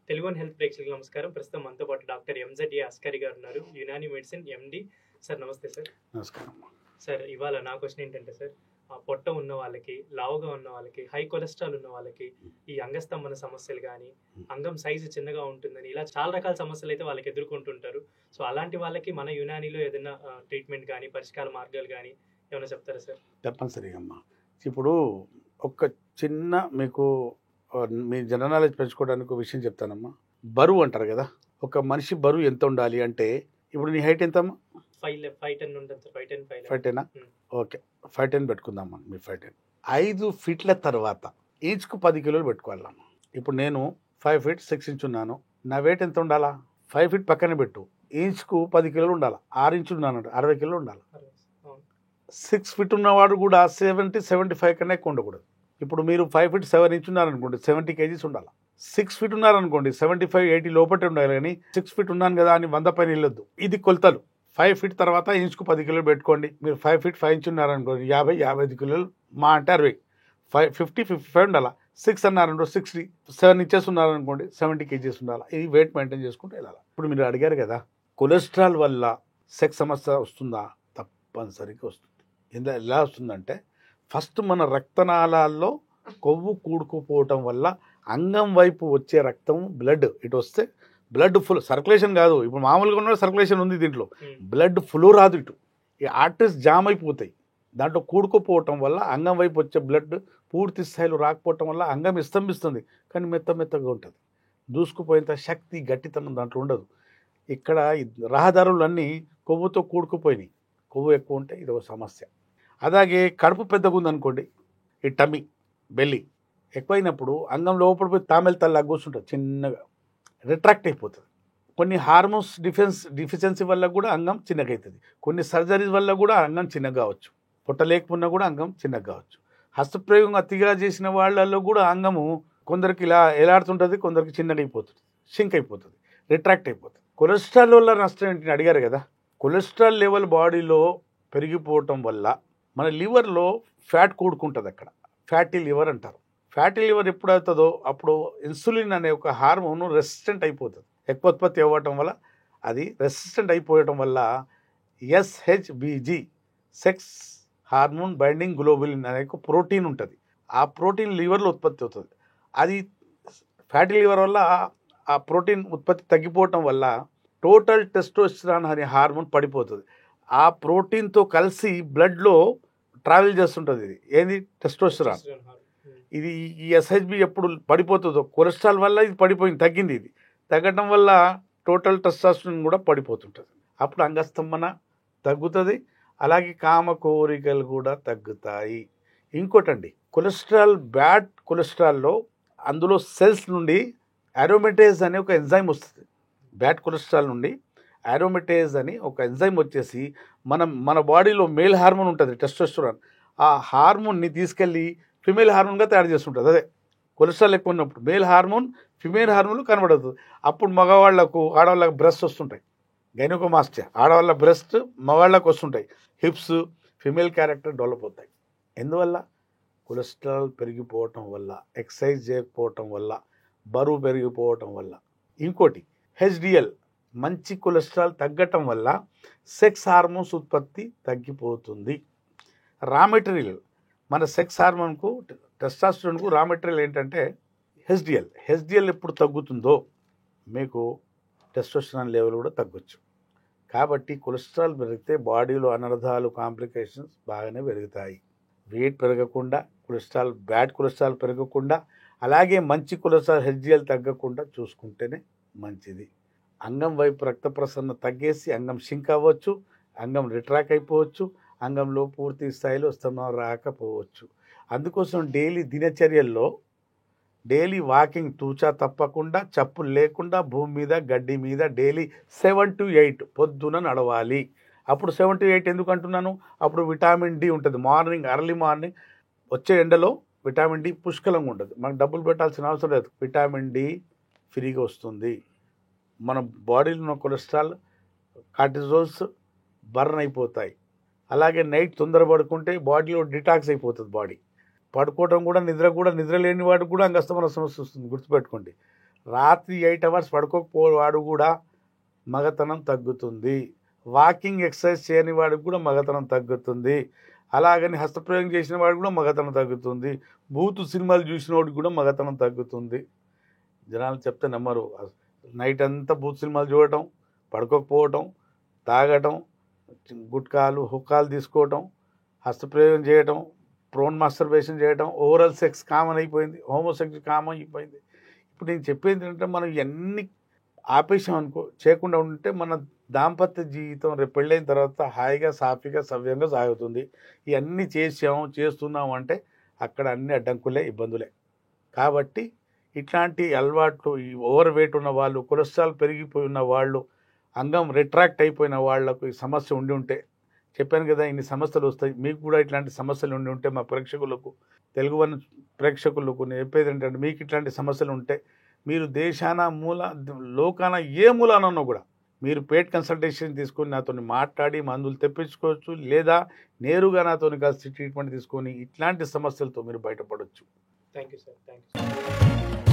Telugu one health ప్రేక్షకులకు నమస్కారం. ప్రస్తుతం మనతో పాటు డాక్టర్ ఎంజెడ్ఏ అస్కారి గారు ఉన్నారు, యునాని మెడిసిన్ ఎండి. సార్ నమస్తే సార్. నమస్కారం సార్, ఇవాళ నా క్వశ్చన్ ఏంటంటే సార్, పొట్ట ఉన్న వాళ్ళకి, లావుగా ఉన్న వాళ్ళకి, హై కొలెస్ట్రాల్ ఉన్న వాళ్ళకి ఈ అంగస్తంభన సమస్యలు కానీ, అంగం సైజు చిన్నగా ఉంటుందని ఇలా చాలా రకాల సమస్యలు అయితే వాళ్ళకి ఎదుర్కొంటుంటారు. సో అలాంటి వాళ్ళకి మన యునానిలో ఏదైనా ట్రీట్మెంట్ కానీ, పరిష్కార మార్గాలు కానీ ఏమైనా చెప్తారా సార్? తప్పనిసరిగా అమ్మా. ఇప్పుడు ఒక చిన్న మీకు మీ జనరల్ నాలెడ్జ్ పెంచుకోవడానికి ఒక విషయం చెప్తానమ్మా. బరువు అంటారు కదా, ఒక మనిషి బరువు ఎంత ఉండాలి అంటే, ఇప్పుడు నీ హైట్ ఎంతమ్మా? 5'10" ఉంటుంది సార్. 5'10" 5'10" ఓకే, 5'10" పెట్టుకుందామా. మీ 5'10" 5 ఫీట్ల తర్వాత ఈచ్కు 10 కిలోలు పెట్టుకోవాలమ్మా. ఇప్పుడు నేను 5 feet 6 inches ఉన్నాను. నా వెయిట్ ఎంత ఉండాలా? 5 feet పక్కన పెట్టు, ఈచ్కు 10 కిలోలు ఉండాలి. 6 inches ఉన్నాను, 60 కిలోలు ఉండాలి. 6 feet ఉన్నవాడు కూడా 70-75 కన్నా ఎక్కువ ఉండకూడదు. ఇప్పుడు మీరు 5 feet 7 inches ఉన్నారనుకోండి, 70 kgs ఉండాలి. 6 feet ఉన్నారనుకోండి, 75-80 లోపటే ఉండాలి. కానీ 6 feet ఉన్నాను కదా అని 100 పైన వెళ్ళొద్దు. ఇది కొలతలు. 5 feet తర్వాత ఇంచుకు 10 కిలోలు పెట్టుకోండి. మీరు 5 feet 5 inches ఉన్నారనుకోండి, 50-55 కిలోలు, మా అంటే 60, 50-55 ఉండాలి. 6 అన్నారనుకో 60, 7 inches ఉన్నారనుకోండి 70 kgs ఉండాలి. ఇది వెయిట్ మెయింటైన్ చేసుకుంటూ వెళ్ళాలి. ఇప్పుడు మీరు అడిగారు కదా, కొలెస్ట్రాల్ వల్ల సెక్స్ సమస్య వస్తుందా? తప్పనిసరిగా వస్తుంది. ఎలా వస్తుందంటే, ఫస్ట్ మన రక్తనాళాల్లో కొవ్వు కూడుకుపోవటం వల్ల అంగం వైపు వచ్చే రక్తం, బ్లడ్ ఇటు వస్తే బ్లడ్ ఫుల్ సర్క్యులేషన్ కాదు. ఇప్పుడు మామూలుగా ఉన్న సర్క్యులేషన్ ఉంది, దీంట్లో బ్లడ్ ఫ్లో రాదు. ఇటు ఈ ఆర్టరీస్ జామ్ అయిపోతాయి. దాంట్లో కూడుకుపోవటం వల్ల అంగం వైపు వచ్చే బ్లడ్ పూర్తి స్థాయిలో రాకపోవటం వల్ల అంగం స్తంభిస్తుంది. కానీ మెత్తగా ఉంటుంది. దూసుకుపోయేంత శక్తి, గట్టితనం దాంట్లో ఉండదు. ఇక్కడ రహదారులన్నీ కొవ్వుతో కూడుకుపోయినాయి. కొవ్వు ఎక్కువ ఉంటే ఇది ఒక సమస్య. అలాగే కడుపు పెద్దగా ఉందనుకోండి, ఈ టమ్మీ, బెల్లి ఎక్కువైనప్పుడు అంగం లోపల పోయి తామెల తల్లా కూర్చుంటుంది, చిన్నగా రిట్రాక్ట్ అయిపోతుంది. కొన్ని హార్మోన్స్ డిఫిషియన్సీ వల్ల కూడా అంగం చిన్నగా అవుతుంది. కొన్ని సర్జరీస్ వల్ల కూడా అంగం చిన్నగా కావచ్చు. పొట్ట లేకపోయినా కూడా అంగం చిన్నగా కావచ్చు. హస్తప్రయోగం అతిగా చేసిన వాళ్ళల్లో కూడా అంగము కొందరికి ఇలా ఎలాడుతుంటుంది, కొందరికి చిన్నగా అయిపోతుంది, షింక్ అయిపోతుంది, రిట్రాక్ట్ అయిపోతుంది. కొలెస్ట్రాల్ వల్ల నష్టం ఏంటి అడిగారు కదా. కొలెస్ట్రాల్ లెవెల్ బాడీలో పెరిగిపోవటం వల్ల మన లివర్లో ఫ్యాట్ కూడుకుంటుంది. అక్కడ ఫ్యాటీ లివర్ అంటారు. ఫ్యాటీ లివర్ ఎప్పుడు అవుతుందో అప్పుడు ఇన్సులిన్ అనే ఒక హార్మోన్ రెసిస్టెంట్ అయిపోతుంది. ఎక్కువ ఉత్పత్తి అవ్వటం వల్ల, అది రెసిస్టెంట్ అయిపోవటం వల్ల SHBG, sex hormone binding globulin అనే ఒక ప్రోటీన్ ఉంటుంది. ఆ ప్రోటీన్ లివర్లో ఉత్పత్తి అవుతుంది. అది ఫ్యాటీ లివర్ వల్ల ఆ ప్రోటీన్ ఉత్పత్తి తగ్గిపోవటం వల్ల టోటల్ టెస్టోస్టెరాన్ అనే హార్మోన్ పడిపోతుంది. ఆ ప్రోటీన్తో కలిసి బ్లడ్లో ట్రావెల్ చేస్తుంటుంది. ఇది ఏంది? టెస్టోస్టెరాన్. ఇది ఈ SHB ఎప్పుడు పడిపోతుందో, కొలెస్ట్రాల్ వల్ల ఇది పడిపోయింది, తగ్గింది. ఇది తగ్గడం వల్ల టోటల్ టెస్టోస్టెరాన్ కూడా పడిపోతుంటుంది. అప్పుడు అంగస్తంభన తగ్గుతుంది. అలాగే కామ కోరికలు కూడా తగ్గుతాయి. ఇంకోటండి, కొలెస్ట్రాల్, బ్యాడ్ కొలెస్ట్రాల్లో అందులో సెల్స్ నుండి అరోమేటేజ్ అనే ఒక ఎంజైమ్ వస్తుంది. బ్యాడ్ కొలెస్ట్రాల్ నుండి అరోమేటేజ్ అని ఒక ఎంజైమ్ వచ్చేసి మన బాడీలో మేల్ హార్మోన్ ఉంటుంది, టెస్టోస్టెరాన్. ఆ హార్మోన్ని తీసుకెళ్ళి ఫిమేల్ హార్మోన్గా తయారు చేస్తుంటుంది. అదే కొలెస్ట్రాల్ ఎక్కువ ఉన్నప్పుడు మేల్ హార్మోన్ ఫిమేల్ హార్మోన్ కనబడుతుంది. అప్పుడు మగవాళ్లకు, ఆడవాళ్ళకు బ్రెస్ట్ వస్తుంటాయి. గైనకోమాస్టియా, ఆడవాళ్ళ బ్రెస్ట్, మగవాళ్ళకు వస్తుంటాయి. హిప్స్, ఫిమేల్ క్యారెక్టర్ డెవలప్ అవుతాయి. ఎందువల్ల? కొలెస్ట్రాల్ పెరిగిపోవటం వల్ల, ఎక్సర్సైజ్ చేయకపోవటం వల్ల, బరువు పెరిగిపోవటం వల్ల. ఇంకోటి HDL, మంచి కొలెస్ట్రాల్ తగ్గటం వల్ల సెక్స్ హార్మోన్స్ ఉత్పత్తి తగ్గిపోతుంది. రా మెటీరియల్, మన సెక్స్ హార్మోన్కు, టెస్టాస్టెరాన్కు రా మెటీరియల్ ఏంటంటే HDL ఎప్పుడు తగ్గుతుందో మీకు టెస్టోస్టెరాన్ లెవెల్ కూడా తగ్గొచ్చు. కాబట్టి కొలెస్ట్రాల్ పెరిగితే బాడీలో అనర్థాలు, కాంప్లికేషన్స్ బాగానే పెరుగుతాయి. వెయిట్ పెరగకుండా, బ్యాడ్ కొలెస్ట్రాల్ పెరగకుండా, అలాగే మంచి కొలెస్ట్రాల్ HDL తగ్గకుండా చూసుకుంటేనే మంచిది. అంగం వైపు రక్త ప్రసరణ తగ్గేసి అంగం షింక్ అవ్వచ్చు, అంగం రిట్రాక్ట్ అయిపోవచ్చు, అంగంలో పూర్తి స్థాయిలో స్తంభం రాకపోవచ్చు. అందుకోసం డైలీ దినచర్యల్లో డైలీ వాకింగ్ తూచా తప్పకుండా, చెప్పులు లేకుండా భూమి మీద, గడ్డి మీద డైలీ 7 to 8 పొద్దున నడవాలి. అప్పుడు 7 to 8 ఎందుకు అంటున్నాను? అప్పుడు విటమిన్ D ఉంటుంది. ఎర్లీ మార్నింగ్ వచ్చే ఎండలో విటమిన్ D పుష్కలంగా ఉంటుంది. మనకు డబ్బులు పెట్టాల్సిన అవసరం లేదు. విటమిన్ D ఫ్రీగా వస్తుంది. మన బాడీలో ఉన్న కొలెస్ట్రాల్, కార్టిజోల్స్ బర్న్ అయిపోతాయి. అలాగే నైట్ తొందర పడుకుంటే బాడీలో డిటాక్స్ అయిపోతుంది. బాడీ పడుకోవడం కూడా, నిద్ర లేని వాడికి కూడా అంగస్తంభన సమస్య వస్తుంది, గుర్తుపెట్టుకోండి. రాత్రి 8 అవర్స్ పడుకోకపోవాడు కూడా మగతనం తగ్గుతుంది. వాకింగ్ ఎక్సర్సైజ్ చేయని వాడికి కూడా మగతనం తగ్గుతుంది. అలాగని హస్తప్రయోగం చేసిన వాడికి కూడా మగతనం తగ్గుతుంది. బూతు సినిమాలు చూసిన వాడికి కూడా మగతనం తగ్గుతుంది. జనాలు చెప్తే నమ్మరు. నైట్ అంతా బూత్ సినిమాలు చూడటం, పడుకోకపోవటం, తాగటం, గుట్కాలు హుక్కాలు తీసుకోవటం, హస్తప్రయోగం చేయటం, ప్రోన్ మాస్టర్బేషన్ చేయటం, ఓరల్ సెక్స్ కామన్ అయిపోయింది, హోమోసెక్స్ కామన్ అయిపోయింది. ఇప్పుడు నేను చెప్పేది ఏంటంటే మనం ఇవన్నీ ఆపేసాం అనుకో, చేయకుండా ఉంటే మన దాంపత్య జీవితం రేపు పెళ్ళైన తర్వాత హాయిగా సాఫీగా సవ్యంగా సాగుతుంది. ఇవన్నీ చేస్తున్నాం అంటే అక్కడ అన్ని అడ్డంకులే, ఇబ్బందులే. కాబట్టి ఇట్లాంటి అలవాట్లు, ఈ ఓవర్ వెయిట్ ఉన్న వాళ్ళు, కొలెస్ట్రాల్ పెరిగిపోయి ఉన్న వాళ్ళు, అంగం రిట్రాక్ట్ అయిపోయిన వాళ్లకు ఈ సమస్య ఉండి ఉంటే, చెప్పాను కదా ఇన్ని సమస్యలు వస్తాయి, మీకు కూడా ఇట్లాంటి సమస్యలు ఉండి ఉంటే మా ప్రేక్షకులకు, తెలుగు వన్ ప్రేక్షకులకు నేను చెప్పేది ఏంటంటే మీకు ఇట్లాంటి సమస్యలు ఉంటే మీరు దేశాన లోకాన ఏ మూలానన్నా కూడా మీరు పేట్ కన్సల్టేషన్ తీసుకొని నాతో మాట్లాడి మందులు తెప్పించుకోవచ్చు, లేదా నేరుగా నాతో కలిసి ట్రీట్మెంట్ తీసుకొని ఇట్లాంటి సమస్యలతో మీరు బయటపడవచ్చు. Thank you sir.